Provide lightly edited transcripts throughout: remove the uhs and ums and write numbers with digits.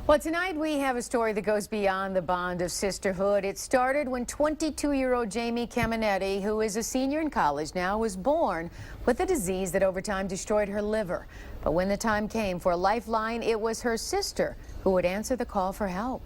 Well, tonight we have a story that goes beyond the bond of sisterhood. It started when 22-year-old Jamie Caminetti, who is a senior in college now, was born with a disease that over time destroyed her liver. But when the time came for a lifeline, it was her sister who would answer the call for help.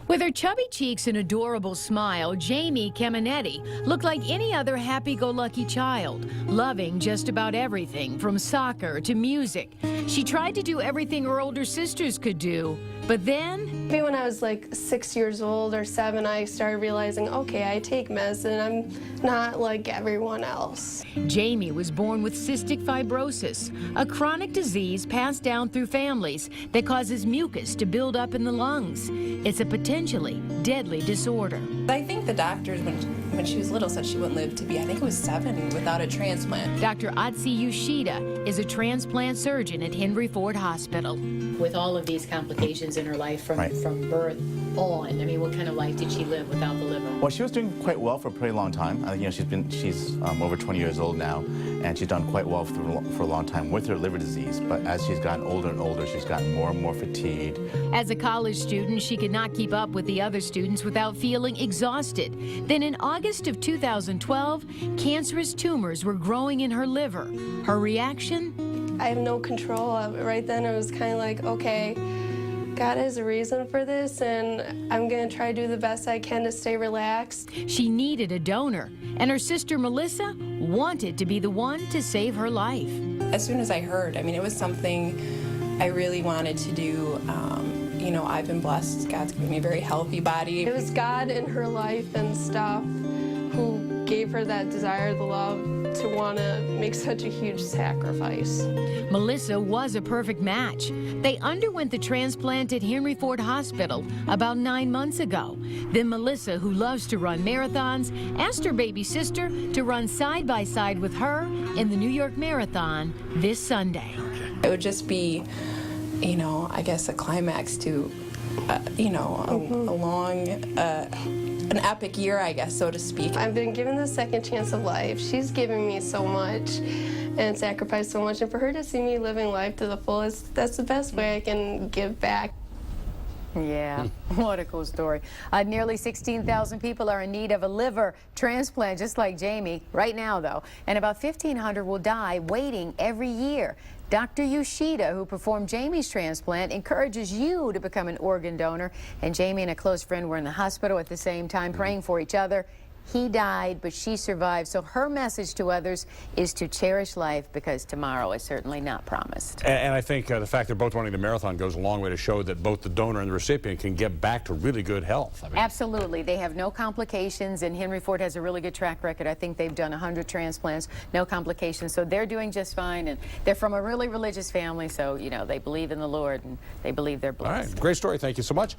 With her chubby cheeks and adorable smile, Jamie Caminetti looked like any other happy-go-lucky child, loving just about everything from soccer to music. She tried to do everything her older sisters could do, but then... Maybe when I was like 6 years old or 7, I started realizing, okay, I take medicine, I'm not like everyone else. Jamie was born with cystic fibrosis, a chronic disease passed down through families that causes mucus to build up in the lungs. It's a potentially deadly disorder. I think the doctors, when she was little, said she wouldn't live to be, I think it was 7 without a transplant. Dr. Otzi Yoshida is a transplant surgeon at Henry Ford Hospital. With all of these complications in her life from birth on, I mean, what kind of life did she live without the liver? Well, she was doing quite well for a pretty long time. She's over 20 years old now, and she's done quite well for a long time with her liver disease. But as she's gotten older and older, she's gotten more and more fatigued. As a college student, she could not keep up with the other students without feeling exhausted. Then in August of 2012, cancerous tumors were growing in her liver. Her reaction? I have no control of it. Right then it was kind of like, okay, God has a reason for this, and I'm going to try to do the best I can to stay relaxed. She needed a donor, and her sister Melissa wanted to be the one to save her life. As soon as I heard, I mean, it was something I really wanted to do. You know, I've been blessed. God's given me a very healthy body. It was God in her life and stuff who gave her that desire, the love to want to make such a huge sacrifice. Melissa was a perfect match. They underwent the transplant at Henry Ford Hospital about 9 months ago. Then Melissa, who loves to run marathons, asked her baby sister to run side by side with her in the New York Marathon this Sunday. It would just be, you know, I guess a climax to, you know, a long, an epic year, I guess, so to speak. I've been given the second chance of life. She's given me so much and sacrificed so much, and for her to see me living life to the fullest, that's the best way I can give back. Yeah, what a cool story. Nearly 16,000 people are in need of a liver transplant, just like Jamie, right now, though. And about 1,500 will die waiting every year. Dr. Yoshida, who performed Jamie's transplant, encourages you to become an organ donor. And Jamie and a close friend were in the hospital at the same time, praying for each other. He died, but she survived. So her message to others is to cherish life, because tomorrow is certainly not promised. And I think the fact they're both running the marathon goes a long way to show that both the donor and the recipient can get back to really good health. I mean, absolutely. They have no complications, and Henry Ford has a really good track record. I think they've done 100 transplants, no complications. So they're doing just fine, and they're from a really religious family, so, you know, they believe in the Lord, and they believe they're blessed. All right. Great story. Thank you so much.